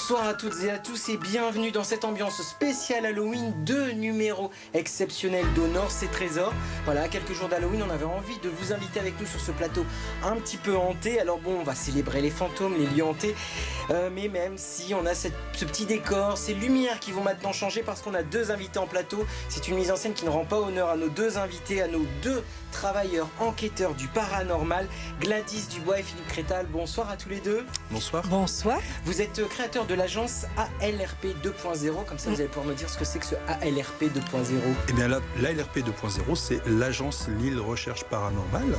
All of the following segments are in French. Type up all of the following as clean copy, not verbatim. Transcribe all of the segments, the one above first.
Bonsoir à toutes et à tous et bienvenue dans cette ambiance spéciale Halloween. 2 numéros exceptionnels d'Honor ses trésors. Voilà, à quelques jours d'Halloween, on avait envie de vous inviter avec nous sur ce plateau un petit peu hanté. Alors bon, on va célébrer les fantômes, les lieux hantés. Mais même si on a ce petit décor, ces lumières qui vont maintenant changer parce qu'on a 2 invités en plateau. C'est une mise en scène qui ne rend pas honneur à nos 2 invités, à nos 2 travailleurs enquêteurs du paranormal, Gladys Dubois et Philippe Crétal. Bonsoir à tous les 2. Bonsoir. Bonsoir. Vous êtes créateur de l'agence ALRP 2.0, comme ça vous allez pouvoir me dire ce que c'est que ce ALRP 2.0. Eh bien l'ALRP 2.0, c'est l'agence Lille Recherche Paranormale,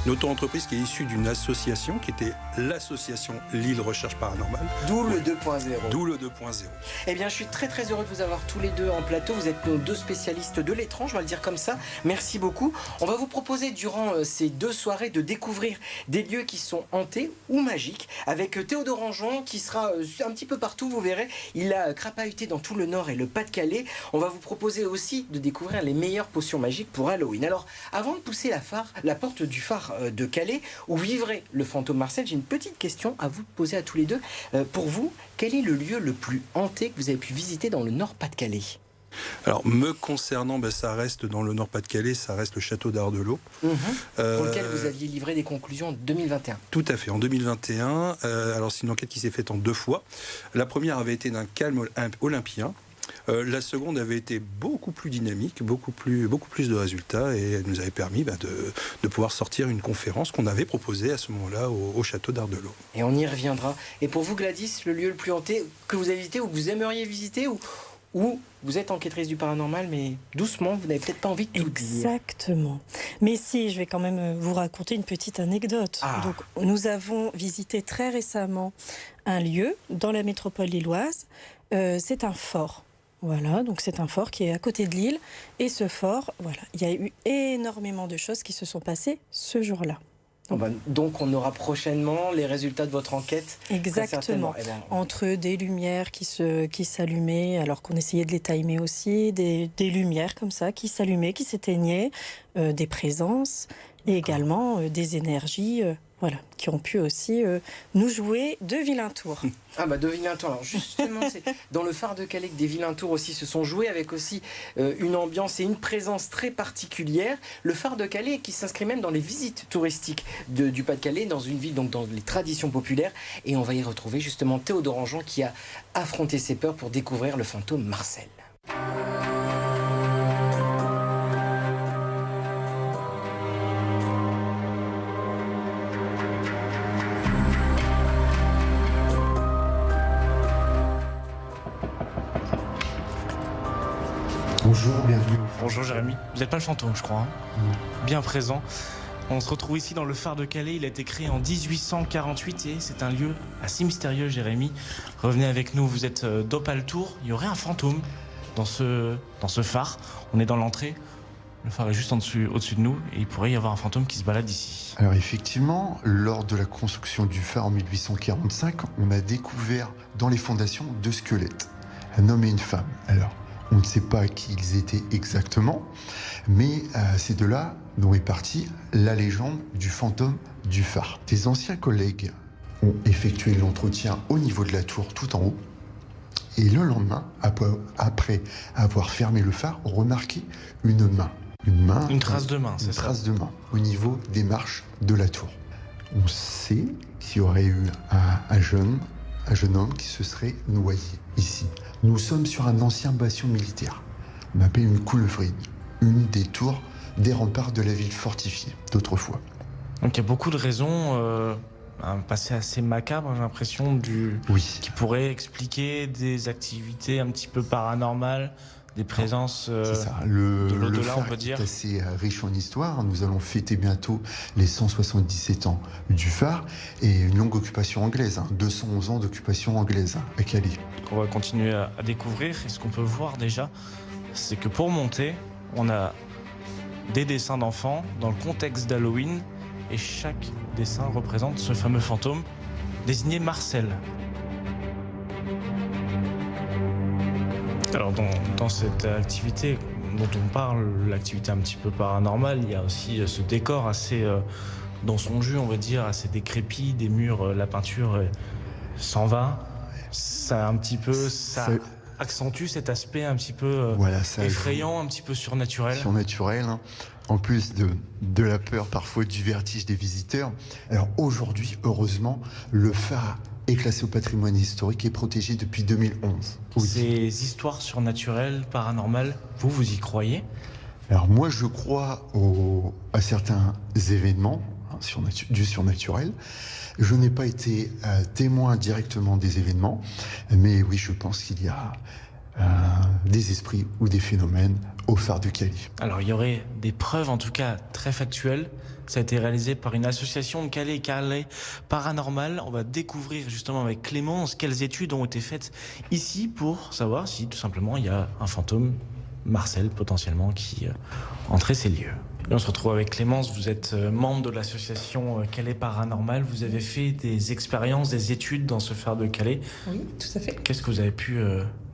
une auto-entreprise qui est issue d'une association qui était l'association Lille Recherche Paranormale. D'où le 2.0. D'où le 2.0. Eh bien je suis très très heureux de vous avoir tous les 2 en plateau. Vous êtes nos 2 spécialistes de l'étrange, on va le dire comme ça. Merci beaucoup. On va vous proposer durant ces 2 soirées de découvrir des lieux qui sont hantés ou magiques avec Théodore Anjon qui sera un petit peu partout, vous verrez. Il a crapahuté dans tout le Nord et le Pas-de-Calais. On va vous proposer aussi de découvrir les meilleures potions magiques pour Halloween. Alors, avant de pousser la porte du phare de Calais, où vivrait le fantôme Marcel, j'ai une petite question à vous poser à tous les 2. Pour vous, quel est le lieu le plus hanté que vous avez pu visiter dans le Nord-Pas-de-Calais ? Alors, me concernant, ça reste dans le Nord-Pas-de-Calais, ça reste le château d'Ardelot. Pour lequel vous aviez livré des conclusions en 2021. Tout à fait, en 2021. Alors, c'est une enquête qui s'est faite en 2 fois. La première avait été d'un calme olympien. La seconde avait été beaucoup plus dynamique, beaucoup plus de résultats, et elle nous avait permis de pouvoir sortir une conférence qu'on avait proposée à ce moment-là au château d'Ardelot. Et on y reviendra. Et pour vous, Gladys, le lieu le plus hanté que vous avez visité ou que vous aimeriez visiter ou vous êtes enquêtrice du paranormal, mais doucement, vous n'avez peut-être pas envie de tout dire. Exactement. Mais si, je vais quand même vous raconter une petite anecdote. Donc, nous avons visité très récemment un lieu dans la métropole lilloise. C'est un fort. Voilà, donc c'est un fort qui est à côté de Lille. Et ce fort, voilà, il y a eu énormément de choses qui se sont passées ce jour-là. Donc on aura prochainement les résultats de votre enquête. Exactement. Entre des lumières qui s'allumaient, alors qu'on essayait de les timer aussi, des lumières comme ça qui s'allumaient, qui s'éteignaient, des présences et également des énergies qui ont pu aussi nous jouer de vilains tours. De vilains tours. Alors justement, c'est dans le phare de Calais que des vilains tours aussi se sont joués avec aussi une ambiance et une présence très particulière. Le phare de Calais qui s'inscrit même dans les visites touristiques du Pas-de-Calais, dans une ville, donc dans les traditions populaires. Et on va y retrouver justement Théodore Anjon qui a affronté ses peurs pour découvrir le fantôme Marcel. Bonjour, bienvenue. Bonjour Jérémy, vous n'êtes pas le fantôme je crois, Bien présent. On se retrouve ici dans le phare de Calais, il a été créé en 1848 et c'est un lieu assez mystérieux Jérémy. Revenez avec nous, vous êtes d'Opale Tour, il y aurait un fantôme dans ce phare. On est dans l'entrée, le phare est juste au-dessus de nous et il pourrait y avoir un fantôme qui se balade ici. Alors effectivement, lors de la construction du phare en 1845, on a découvert dans les fondations 2 squelettes, un homme et une femme. Alors, on ne sait pas qui ils étaient exactement, mais c'est de là dont est partie la légende du fantôme du phare. Des anciens collègues ont effectué l'entretien au niveau de la tour tout en haut, et le lendemain, après avoir fermé le phare, ont remarqué une main. Une trace de main, c'est ça ? Une trace de main au niveau des marches de la tour. On sait qu'il y aurait eu un jeune homme qui se serait noyé ici. Nous sommes sur un ancien bastion militaire. On appelle une coulevrine, une des tours des remparts de la ville fortifiée d'autrefois. Donc il y a beaucoup de raisons, un passé assez macabre, j'ai l'impression, qui pourrait expliquer des activités un petit peu paranormales, des présences c'est ça. de l'au-delà, on peut dire. Le phare est assez riche en histoire. Nous allons fêter bientôt les 177 ans du phare et une longue occupation anglaise, 211 ans d'occupation anglaise à Calais. On va continuer à découvrir. Et ce qu'on peut voir déjà, c'est que pour monter, on a des dessins d'enfants dans le contexte d'Halloween et chaque dessin représente ce fameux fantôme désigné Marcel. Alors dans cette activité dont on parle, l'activité un petit peu paranormale, il y a aussi ce décor assez dans son jus, on va dire, assez décrépit, des murs, la peinture s'en va. Ça un petit peu, ça accentue cet aspect un petit peu voilà, ça effrayant, un petit peu surnaturel. Surnaturel, hein. En plus de la peur, parfois du vertige des visiteurs. Alors aujourd'hui, heureusement, le phare est classé au patrimoine historique et protégé depuis 2011. Oui. Ces histoires surnaturelles, paranormales, vous y croyez? Alors moi, je crois à certains événements du surnaturel. Je n'ai pas été témoin directement des événements, mais oui, je pense qu'il y a des esprits ou des phénomènes au phare de Cali. Alors, il y aurait des preuves, en tout cas très factuelles. Ça a été réalisé par une association de Calais Paranormal. On va découvrir justement avec Clémence quelles études ont été faites ici pour savoir si tout simplement il y a un fantôme, Marcel potentiellement, qui entrait ces lieux. Et on se retrouve avec Clémence, vous êtes membre de l'association Calais Paranormal. Vous avez fait des expériences, des études dans ce phare de Calais. Oui, tout à fait. Qu'est-ce que vous avez pu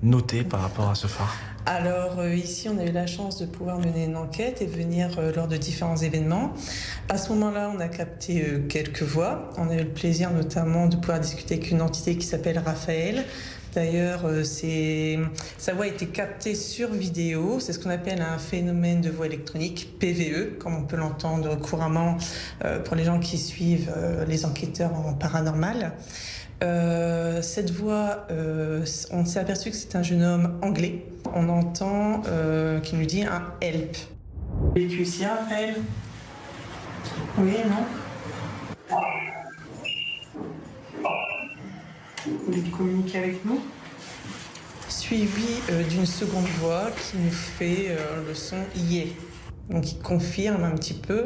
noter par rapport à ce phare? Alors ici, on a eu la chance de pouvoir mener une enquête et venir lors de différents événements. À ce moment-là, on a capté quelques voix. On a eu le plaisir notamment de pouvoir discuter avec une entité qui s'appelle Raphaël. D'ailleurs, sa voix a été captée sur vidéo. C'est ce qu'on appelle un phénomène de voix électronique, PVE, comme on peut l'entendre couramment pour les gens qui suivent les enquêteurs en paranormal. Cette voix, on s'est aperçu que c'est un jeune homme anglais. On entend qu'il nous dit un help. Es-tu ici, Raphaël? Oui, non? Vous voulez communiquer avec nous? Suivi d'une seconde voix qui nous fait le son yeah. Donc il confirme un petit peu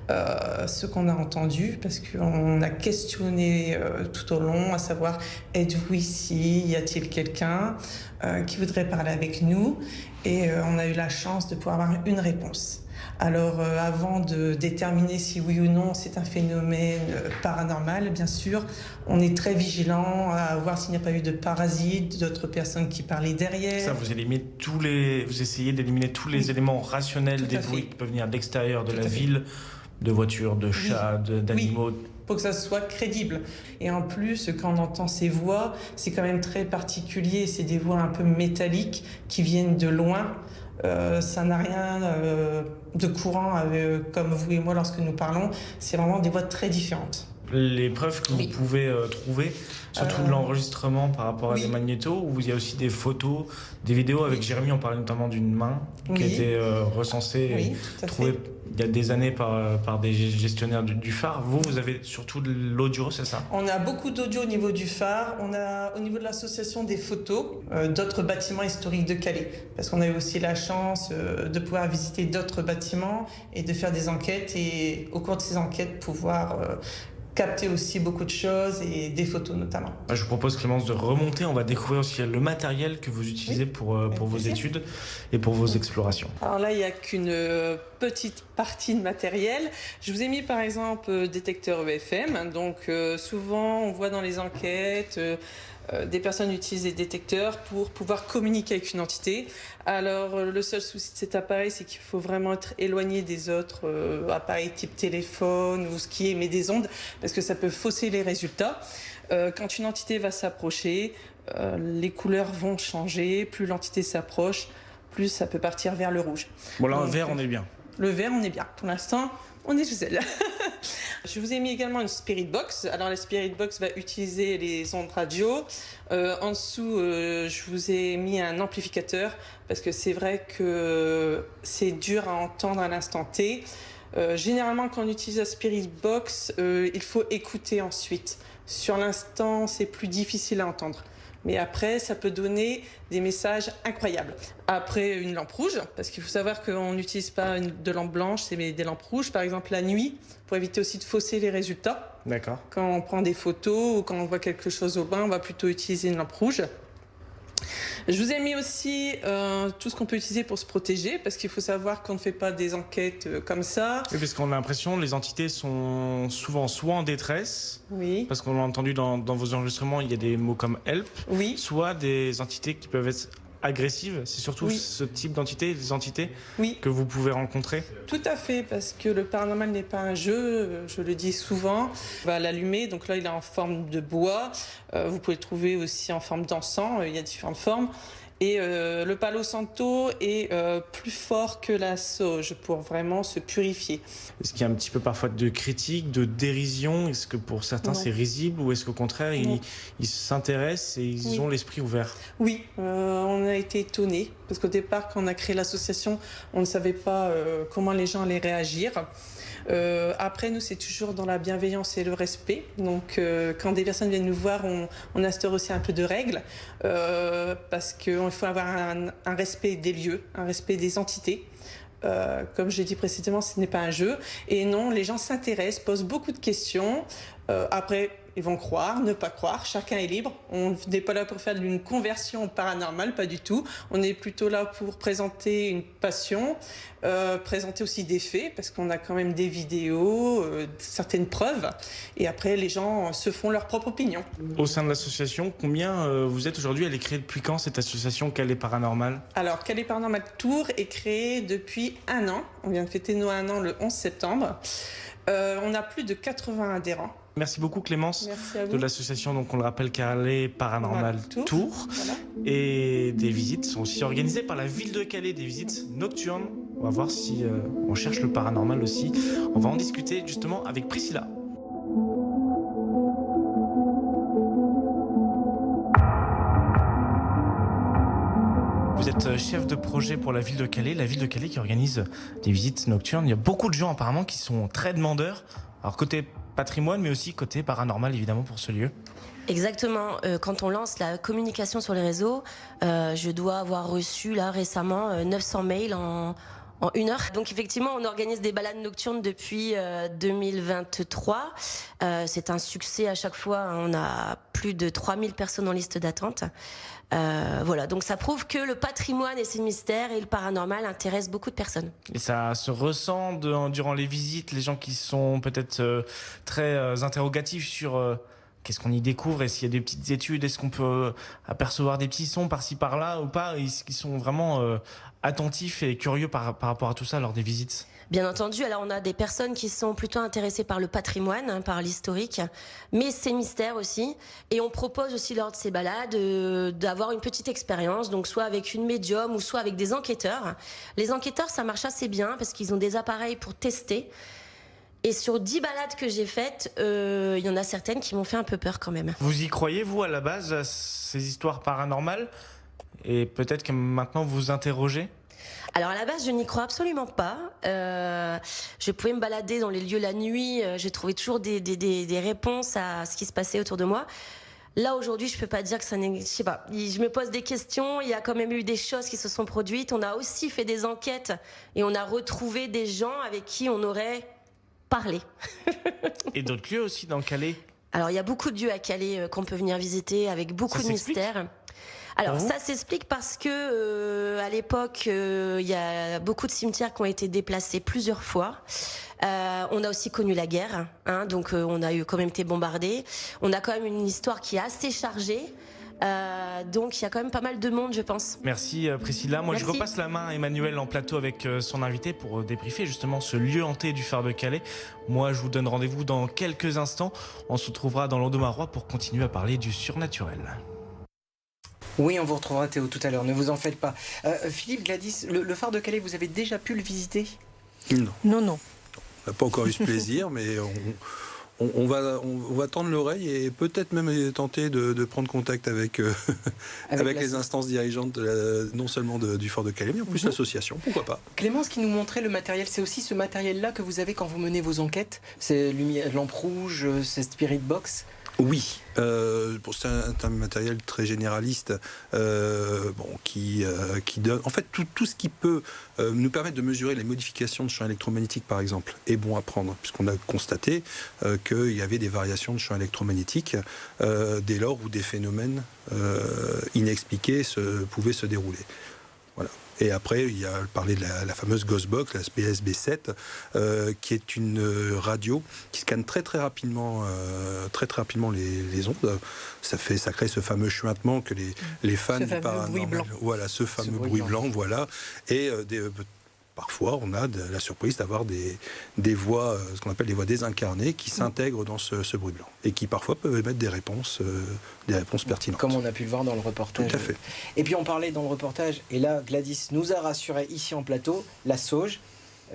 ce qu'on a entendu, parce qu'on a questionné tout au long, à savoir, êtes-vous ici? Y a-t-il quelqu'un qui voudrait parler avec nous? Et on a eu la chance de pouvoir avoir une réponse. Alors, avant de déterminer si oui ou non c'est un phénomène paranormal, bien sûr, on est très vigilant à voir s'il n'y a pas eu de parasites, d'autres personnes qui parlaient derrière. Ça, vous essayez d'éliminer tous les éléments rationnels des bruits qui peuvent venir de l'extérieur, de la ville, de voitures, de chats, d'animaux. Oui. Pour que ça soit crédible. Et en plus, quand on entend ces voix, c'est quand même très particulier. C'est des voix un peu métalliques qui viennent de loin. Ça n'a rien de courant comme vous et moi lorsque nous parlons. C'est vraiment des voix très différentes. Les preuves que vous pouvez trouver, surtout de l'enregistrement par rapport à des magnétos, où il y a aussi des photos, des vidéos. Avec Jérémy, on parlait notamment d'une main qui a été recensée, trouvée il y a des années par des gestionnaires du phare. Vous avez surtout de l'audio, c'est ça? On a beaucoup d'audio au niveau du phare. On a au niveau de l'association des photos d'autres bâtiments historiques de Calais. Parce qu'on a eu aussi la chance de pouvoir visiter d'autres bâtiments et de faire des enquêtes. Et au cours de ces enquêtes, pouvoir capter aussi beaucoup de choses et des photos notamment. Je vous propose, Clémence, de remonter. On va découvrir aussi le matériel que vous utilisez pour vos études et pour vos explorations. Alors là, il n'y a qu'une petite partie de matériel. Je vous ai mis par exemple détecteur EFM. Donc souvent, on voit dans les enquêtes des personnes utilisent des détecteurs pour pouvoir communiquer avec une entité. Alors le seul souci de cet appareil, c'est qu'il faut vraiment être éloigné des autres appareils type téléphone ou ce qui émet des ondes, parce que ça peut fausser les résultats. Quand une entité va s'approcher, les couleurs vont changer. Plus l'entité s'approche, plus ça peut partir vers le rouge. Bon là, en vert, on est bien. Le vert, on est bien. Pour l'instant, on est chez elle. Je vous ai mis également une Spirit Box. Alors la Spirit Box va utiliser les ondes radio. En dessous, je vous ai mis un amplificateur, parce que c'est vrai que c'est dur à entendre à l'instant T. Généralement, quand on utilise la Spirit Box, il faut écouter ensuite. Sur l'instant, c'est plus difficile à entendre. Mais après, ça peut donner des messages incroyables. Après, une lampe rouge, parce qu'il faut savoir qu'on n'utilise pas de lampe blanche, c'est des lampes rouges, par exemple la nuit, pour éviter aussi de fausser les résultats. D'accord. Quand on prend des photos ou quand on voit quelque chose au loin, on va plutôt utiliser une lampe rouge. Je vous ai mis aussi tout ce qu'on peut utiliser pour se protéger, parce qu'il faut savoir qu'on ne fait pas des enquêtes comme ça. Oui, parce qu'on a l'impression que les entités sont souvent soit en détresse, parce qu'on l'a entendu dans vos enregistrements, il y a des mots comme help, soit des entités qui peuvent être agressives. C'est surtout ce type d'entité, les entités que vous pouvez rencontrer. Tout à fait, parce que le paranormal n'est pas un jeu, je le dis souvent. On va l'allumer, donc là il est en forme de bois. Vous pouvez le trouver aussi en forme d'encens, il y a différentes formes. Et le Palo Santo est plus fort que la sauge pour vraiment se purifier. Est-ce qu'il y a un petit peu parfois de critique, de dérision? Est-ce que pour certains c'est risible ou est-ce qu'au contraire ils s'intéressent et ils ont l'esprit ouvert? Oui, on a été étonnés parce qu'au départ quand on a créé l'association, on ne savait pas comment les gens allaient réagir. Après, nous, c'est toujours dans la bienveillance et le respect. Donc, quand des personnes viennent nous voir, on instaure aussi un peu de règles parce qu'il faut avoir un respect des lieux, un respect des entités. Comme j'ai dit précédemment, ce n'est pas un jeu. Et non, les gens s'intéressent, posent beaucoup de questions. Après, ils vont croire, ne pas croire, chacun est libre. On n'est pas là pour faire une conversion paranormale, pas du tout. On est plutôt là pour présenter une passion, présenter aussi des faits, parce qu'on a quand même des vidéos, certaines preuves. Et après, les gens se font leur propre opinion. Au sein de l'association, combien vous êtes aujourd'hui? Elle est créée depuis quand, cette association Calais Paranormal? Alors, Calais Paranormal Tours est créée depuis 1 an. On vient de fêter nos 1 an le 11 septembre. On a plus de 80 adhérents. Merci beaucoup Clémence de l'association, donc on le rappelle, Calais Paranormal Tours. Voilà. Et des visites sont aussi organisées par la ville de Calais, des visites nocturnes. On va voir si on cherche le paranormal aussi. On va en discuter justement avec Priscilla. Vous êtes chef de projet pour la ville de Calais qui organise des visites nocturnes. Il y a beaucoup de gens apparemment qui sont très demandeurs. Alors côté patrimoine, mais aussi côté paranormal, évidemment, pour ce lieu. Exactement. Quand on lance la communication sur les réseaux, je dois avoir reçu là récemment 900 mails en 1 heure. Donc effectivement, on organise des balades nocturnes depuis 2023. C'est un succès à chaque fois. On a plus de 3000 personnes en liste d'attente. Voilà, donc ça prouve que le patrimoine et ses mystères et le paranormal intéressent beaucoup de personnes. Et ça se ressent durant les visites, les gens qui sont peut-être très interrogatifs sur qu'est-ce qu'on y découvre, est-ce qu'il y a des petites études, est-ce qu'on peut apercevoir des petits sons par-ci par-là ou pas, est-ce qu'ils sont vraiment attentifs et curieux par rapport à tout ça lors des visites? Bien entendu, alors on a des personnes qui sont plutôt intéressées par le patrimoine, par l'historique, mais ces mystères aussi. Et on propose aussi lors de ces balades d'avoir une petite expérience, donc soit avec une médium ou soit avec des enquêteurs. Les enquêteurs, ça marche assez bien parce qu'ils ont des appareils pour tester. Et sur 10 balades que j'ai faites, il y en a certaines qui m'ont fait un peu peur quand même. Vous y croyez, vous, à la base, à ces histoires paranormales? Et peut-être que maintenant vous vous interrogez? Alors à la base, je n'y crois absolument pas. Je pouvais me balader dans les lieux la nuit. J'ai trouvé toujours des réponses à ce qui se passait autour de moi. Là aujourd'hui, je peux pas dire que ça n'est, je sais pas. Je me pose des questions. Il y a quand même eu des choses qui se sont produites. On a aussi fait des enquêtes et on a retrouvé des gens avec qui on aurait parlé. Et d'autres lieux aussi dans Calais? Alors il y a beaucoup de lieux à Calais qu'on peut venir visiter avec beaucoup de mystères. Alors ça s'explique parce que à l'époque, il y a beaucoup de cimetières qui ont été déplacés plusieurs fois. On a aussi connu la guerre, hein, donc on a eu quand même été bombardés. On a quand même une histoire qui est assez chargée. Donc il y a quand même pas mal de monde, je pense. Merci Priscilla. Moi je repasse la main à Emmanuel en plateau avec son invité pour débriefer justement ce lieu hanté du phare de Calais. Moi je vous donne rendez-vous dans quelques instants. On se retrouvera dans l'Andomarois pour continuer à parler du surnaturel. Oui, on vous retrouvera Théo tout à l'heure, ne vous en faites pas. Philippe, Gladys, le phare de Calais, vous avez déjà pu le visiter? Non. Non. On n'a pas encore eu ce plaisir, mais on va tendre l'oreille et peut-être même tenter de prendre contact avec les instances dirigeantes, non seulement du phare de Calais, mais en plus l'association, pourquoi pas. Clémence qui nous montrait le matériel, c'est aussi ce matériel-là que vous avez quand vous menez vos enquêtes? C'est lampe rouge, c'est Spirit Box? Oui, c'est un matériel très généraliste qui donne... En fait, tout ce qui peut nous permettre de mesurer les modifications de champs électromagnétiques, par exemple, est bon à prendre, puisqu'on a constaté qu'il y avait des variations de champs électromagnétiques dès lors où des phénomènes inexpliqués pouvaient se dérouler. Voilà. Et après, il y a parlé de la fameuse Ghostbox, la PSB7, qui est une radio qui scanne très rapidement les ondes. Ça crée ce fameux chuintement que les fans du paranormal, voilà, ce fameux bruit blanc, voilà. Et parfois, on a la surprise d'avoir des voix, ce qu'on appelle des voix désincarnées, qui s'intègrent dans ce bruit blanc et qui parfois peuvent émettre des réponses pertinentes. Comme on a pu le voir dans le reportage. Tout à fait. Et puis on parlait dans le reportage, et là Gladys nous a rassuré ici en plateau, la sauge,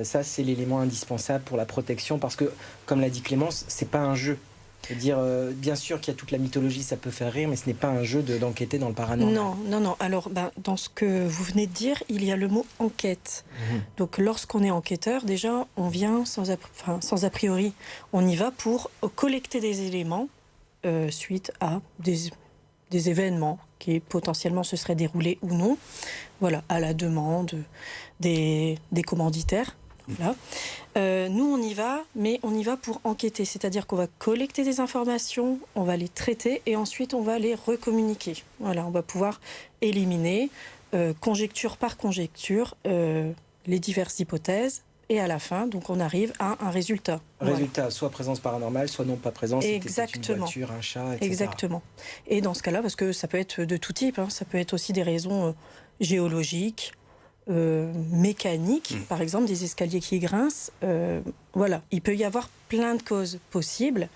ça c'est l'élément indispensable pour la protection, parce que, comme l'a dit Clémence, c'est pas un jeu. C'est-à-dire, bien sûr qu'il y a toute la mythologie, ça peut faire rire, mais ce n'est pas un jeu d'enquêter dans le paranormal. Non. Alors, dans ce que vous venez de dire, il y a le mot enquête. Donc, lorsqu'on est enquêteur, déjà, on vient sans a priori. On y va pour collecter des éléments suite à des événements qui potentiellement se seraient déroulés ou non. Voilà, à la demande des commanditaires. Là. Nous, on y va, mais on y va pour enquêter. C'est-à-dire qu'on va collecter des informations, on va les traiter et ensuite on va les recommuniquer. Voilà, on va pouvoir éliminer, conjecture par conjecture, les diverses hypothèses. Et à la fin, donc, on arrive à un résultat. Résultat, soit présence paranormale, soit non pas présence. Exactement. Une voiture, un chat, etc. Exactement. Et dans ce cas-là, parce que ça peut être de tout type, ça peut être aussi des raisons géologiques, mécanique, par exemple des escaliers qui grincent, voilà, il peut y avoir plein de causes possibles,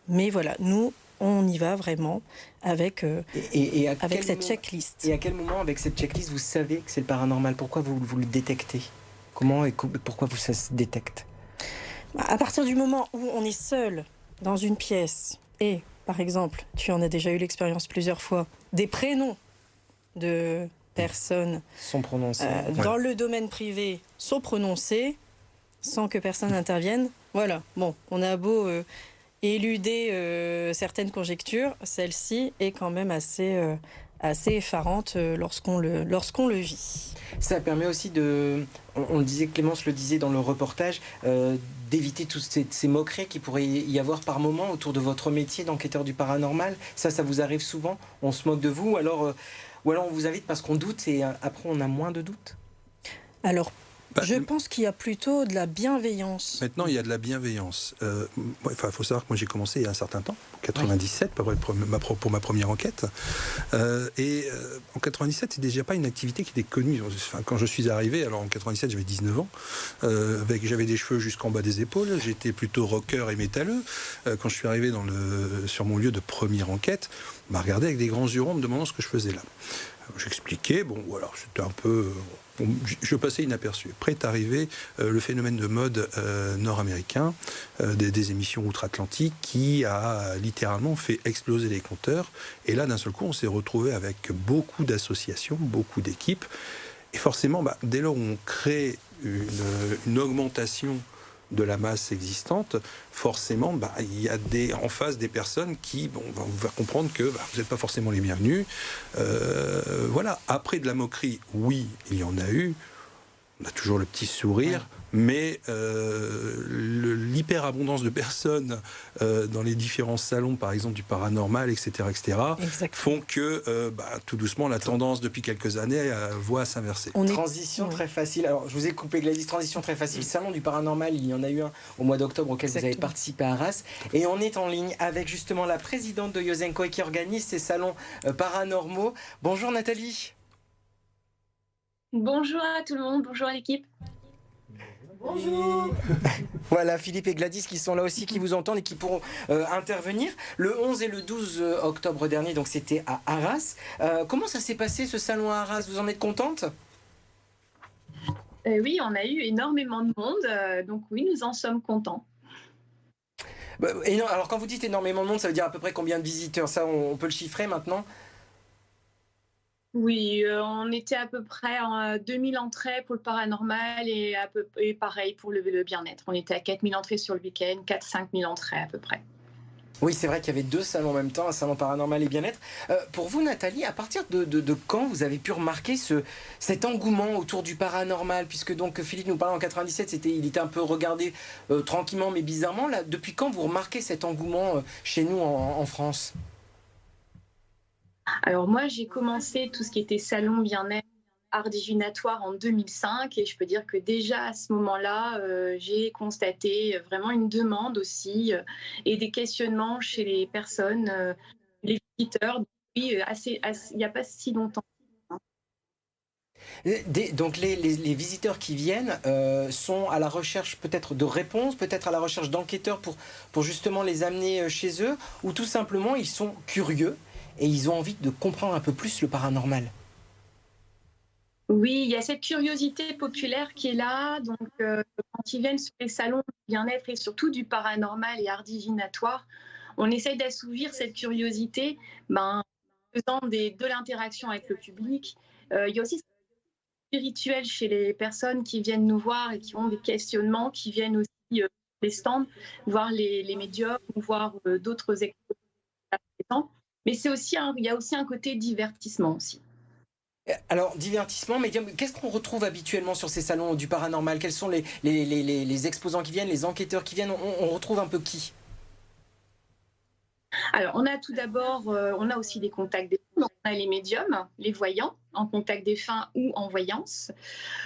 mais voilà, nous on y va vraiment avec, avec cette checklist. Et à quel moment, avec cette checklist, vous savez que c'est le paranormal? Pourquoi vous le détectez? Comment et pourquoi ça se détecte? À partir du moment où on est seul dans une pièce et, par exemple, tu en as déjà eu l'expérience plusieurs fois, des prénoms de personnes sont prononcées dans le domaine privé sont prononcées sans que personne n'intervienne. Voilà, bon, on a beau éluder certaines conjectures, celle-ci est quand même assez effarante lorsqu'on le vit. Ça permet aussi on le disait, Clémence le disait dans le reportage, d'éviter toutes ces moqueries qui pourrait y avoir par moment autour de votre métier d'enquêteur du paranormal. Ça vous arrive souvent? On se moque de vous, ou alors on vous invite parce qu'on doute et après on a moins de doutes? Alors, je pense qu'il y a plutôt de la bienveillance. Maintenant, il y a de la bienveillance. Faut savoir que moi j'ai commencé il y a un certain temps, en 97, pour ma première enquête. En 97, c'est déjà pas une activité qui était connue. Quand je suis arrivé, alors en 97, j'avais 19 ans, j'avais des cheveux jusqu'en bas des épaules, j'étais plutôt rocker et métalleux. Quand je suis arrivé sur mon lieu de première enquête, on m'a regardé avec des grands yeux ronds, me demandant ce que je faisais là. J'expliquais, c'était un peu... je passais inaperçu. Après est arrivé le phénomène de mode nord-américain, des émissions outre-Atlantique, qui a littéralement fait exploser les compteurs. Et là, d'un seul coup, on s'est retrouvé avec beaucoup d'associations, beaucoup d'équipes. Et forcément, dès lors où on crée une augmentation de la masse existante, forcément, il y a en face des personnes qui vont vous faire comprendre que vous n'êtes pas forcément les bienvenus. Voilà. Après de la moquerie, oui, il y en a eu. On a toujours le petit sourire, mais l'hyperabondance de personnes dans les différents salons, par exemple du paranormal, etc., font que tout doucement, la tendance depuis quelques années voit s'inverser. Transition très facile. Alors, je vous ai coupé, Gladys, transition très facile. Salon du paranormal, il y en a eu un au mois d'octobre auquel vous avez participé à Arras. Et on est en ligne avec justement la présidente de Yosenko qui organise ces salons paranormaux. Bonjour Nathalie. Bonjour à tout le monde, bonjour à l'équipe. Bonjour. Voilà, Philippe et Gladys qui sont là aussi, qui vous entendent et qui pourront intervenir. Le 11 et le 12 octobre dernier, donc c'était à Arras. Comment ça s'est passé ce salon à Arras? Vous en êtes contente? Oui, on a eu énormément de monde, donc oui, nous en sommes contents. Alors quand vous dites énormément de monde, ça veut dire à peu près combien de visiteurs? Ça, on peut le chiffrer maintenant? Oui, on était à peu près à 2000 entrées pour le paranormal et pareil pour le bien-être. On était à 4000 entrées sur le week-end, 4-5 000 entrées à peu près. Oui, c'est vrai qu'il y avait deux salons en même temps, un salon paranormal et bien-être. Pour vous, Nathalie, à partir de quand vous avez pu remarquer cet engouement autour du paranormal? Puisque donc Philippe nous parlait en 97, il était un peu regardé tranquillement mais bizarrement. Là, depuis quand vous remarquez cet engouement chez nous en France? Alors moi, j'ai commencé tout ce qui était salon bien-être art divinatoire en 2005 et je peux dire que déjà à ce moment-là, j'ai constaté vraiment une demande aussi et des questionnements chez les personnes, les visiteurs, oui, il n'y a pas si longtemps. Donc les visiteurs qui viennent sont à la recherche peut-être de réponses, peut-être à la recherche d'enquêteurs pour justement les amener chez eux, ou tout simplement ils sont curieux et ils ont envie de comprendre un peu plus le paranormal. Oui, il y a cette curiosité populaire qui est là. Donc, quand ils viennent sur les salons du bien-être et surtout du paranormal et art divinatoire, on essaye d'assouvir cette curiosité en faisant de l'interaction avec le public. Il y a aussi ce spirituel chez les personnes qui viennent nous voir et qui ont des questionnements, qui viennent aussi les stands, voir les médiums, voir d'autres exposants. Mais il y a aussi un côté divertissement aussi. Alors, divertissement, médium, qu'est-ce qu'on retrouve habituellement sur ces salons du paranormal? Quels sont les exposants qui viennent, les enquêteurs qui viennent? On retrouve un peu qui? Alors, on a tout d'abord, on a aussi des contacts défunts. Donc, on a les médiums, les voyants, en contact défunt ou en voyance.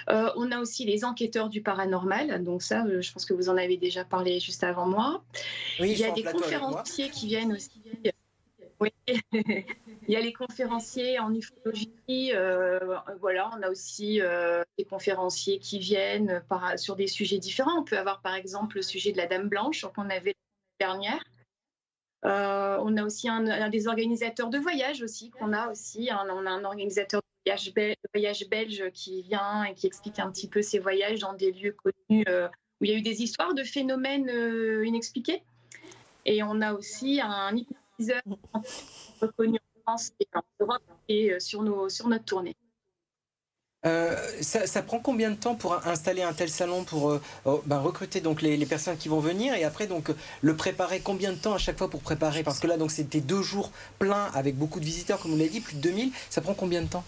On a aussi les enquêteurs du paranormal. Donc ça, je pense que vous en avez déjà parlé juste avant moi. Oui, il y a des conférenciers qui viennent aussi. Oui. Il y a les conférenciers en ufologie. Voilà, on a aussi des conférenciers qui viennent sur des sujets différents. On peut avoir par exemple le sujet de la Dame Blanche qu'on avait l'année dernière. On a aussi un des organisateurs de voyage aussi qu'on a aussi. On a un organisateur de voyage belge qui vient et qui explique un petit peu ses voyages dans des lieux connus où il y a eu des histoires de phénomènes inexpliqués. Et on a aussi un hypnotiseur reconnu en France et en Europe et sur notre tournée. Ça prend combien de temps pour installer un tel salon, pour recruter donc les personnes qui vont venir et après donc le préparer? Combien de temps à chaque fois pour préparer? Parce que là donc c'était 2 jours pleins avec beaucoup de visiteurs comme vous l'avez dit, plus de 2000. Ça prend combien de temps?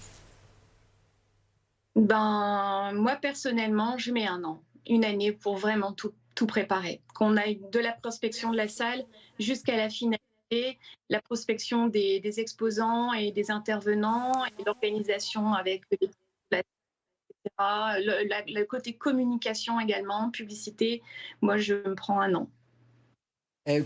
Moi personnellement je mets 1 an, 1 année pour vraiment tout préparer. Qu'on aille de la prospection de la salle jusqu'à la finalité, la prospection des exposants et des intervenants et l'organisation avec les le côté communication également, publicité, moi je me prends 1 an.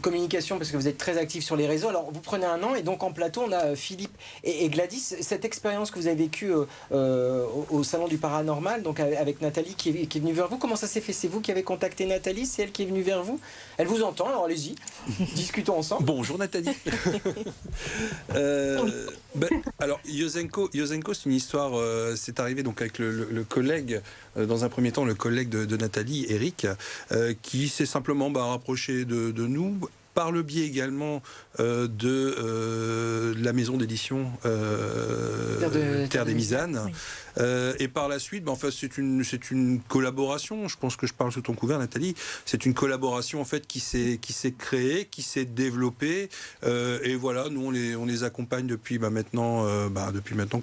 Communication, parce que vous êtes très actifs sur les réseaux. Alors vous prenez 1 an et donc en plateau on a Philippe et Gladys. Cette expérience que vous avez vécue au salon du paranormal, donc avec Nathalie qui est venue vers vous, comment ça s'est fait? C'est vous qui avez contacté Nathalie? C'est elle qui est venue vers vous? Elle vous entend, alors allez-y, discutons ensemble. Bonjour Nathalie. Alors Yosenko, c'est une histoire, c'est arrivé donc avec le collègue, dans un premier temps le collègue de Nathalie, Eric, qui s'est simplement rapproché de nous, par le biais également de la maison d'édition Terre des Misanes. Oui. Et par la suite, en fait, c'est une collaboration. Je pense que je parle sous ton couvert, Nathalie. C'est une collaboration en fait qui s'est créée, qui s'est développée. Et voilà, nous on les accompagne depuis maintenant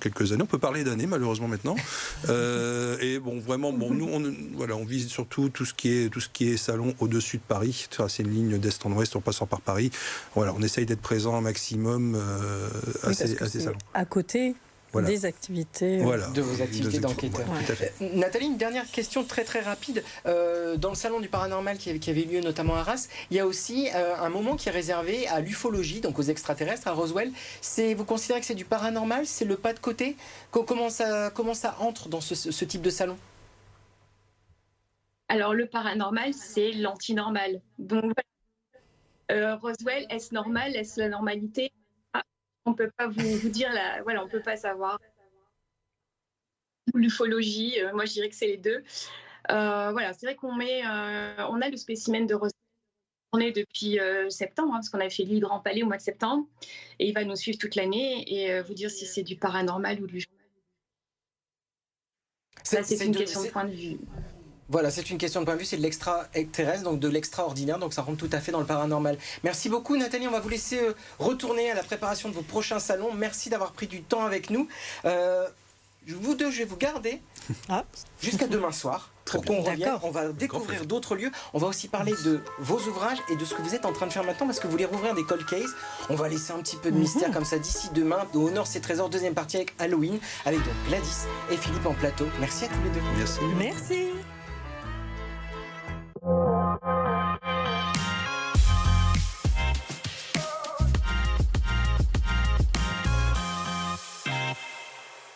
quelques années. On peut parler d'années malheureusement maintenant. Et vraiment, nous on vise surtout tout ce qui est salon au-dessus de Paris. C'est une ligne d'est en ouest en passant par Paris. Voilà, on essaye d'être présent un maximum à ces salons. À côté. Voilà. Des activités. De vos activités d'enquêteur. Ouais. Nathalie, une dernière question très très rapide. Dans le salon du paranormal qui avait lieu notamment à Arras, il y a aussi un moment qui est réservé à l'ufologie, donc aux extraterrestres, à Roswell. Vous considérez que c'est du paranormal? C'est le pas de côté? Comment ça entre dans ce type de salon? Alors le paranormal, c'est l'antinormal. Donc Roswell, est-ce normal? Est-ce la normalité? On ne peut pas vous dire, on ne peut pas savoir. L'ufologie, moi je dirais que c'est les deux. C'est vrai qu'on on a le spécimen de Roswell. On est depuis septembre, parce qu'on a fait l'île Grand Palais au mois de septembre, et il va nous suivre toute l'année et vous dire si c'est du paranormal ou du... C'est une question de point de vue. Voilà, c'est une question de point de vue, c'est de l'extraterrestre, donc de l'extraordinaire, donc ça rentre tout à fait dans le paranormal. Merci beaucoup Nathalie, on va vous laisser retourner à la préparation de vos prochains salons. Merci d'avoir pris du temps avec nous. Vous deux, je vais vous garder jusqu'à demain soir. pour qu'on revienne. On va découvrir d'autres lieux. On va aussi parler de vos ouvrages et de ce que vous êtes en train de faire maintenant, parce que vous voulez rouvrir des cold cases. On va laisser un petit peu de mystère comme ça d'ici demain. Au Nord, c'est Trésors, deuxième partie avec Halloween, avec donc Gladys et Philippe en plateau. Merci à tous les deux. Merci. Merci.